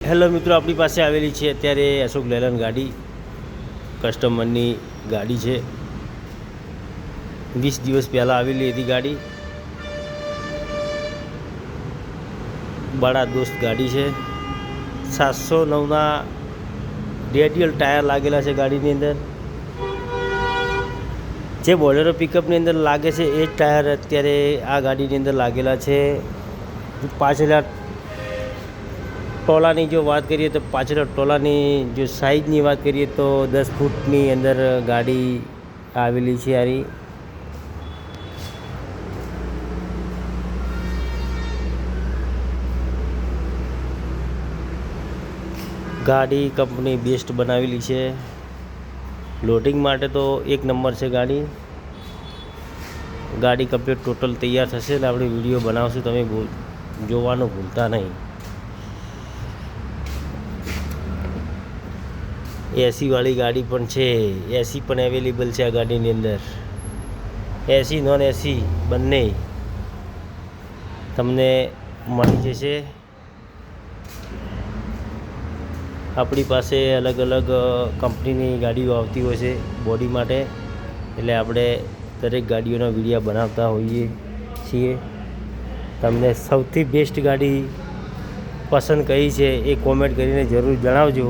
Hello મિત્રો, આપણી પાસે આવેલી છે અત્યારે અશોક લેલન ગાડી. કસ્ટમરની ગાડી છે. 20 દિવસ પહેલાં આવેલી હતી ગાડી. બડા દોસ્ત ગાડી છે. 709ના રેડિયલ ટાયર લાગેલા છે ગાડીની અંદર. જે બોલેરો પિકઅપની અંદર લાગે છે એ જ ટાયર અત્યારે આ ગાડીની અંદર લાગેલા છે. પાછળના ટોલાની જો વાત કરીએ તો પાછળ ટોલાની જો સાઇઝની વાત કરીએ તો 10 ફૂટની અંદર ગાડી આવેલી છે. આરી ગાડી કંપની બેસ્ટ બનાવેલી છે. લોડિંગ માટે તો એક નંબર છે ગાડી. ગાડી કમ્પ્લીટ ટોટલ તૈયાર થશે એટલે આપણે વિડીયો બનાવશું, તમે જોવાનું ભૂલતા નહીં. એસીવાળી ગાડી પણ છે. એસી પણ અવેલેબલ છે આ ગાડીની અંદર. એસી નોન એસી બંને તમને મળી જશે. આપણી પાસે અલગ અલગ કંપનીની ગાડીઓ આવતી હોય છે બોડી માટે, એટલે આપણે દરેક ગાડીઓના વિડીયો બનાવતા હોઈએ છીએ. તમને સૌથી બેસ્ટ ગાડી પસંદ કઈ છે એ કોમેન્ટ કરીને જરૂર જણાવજો.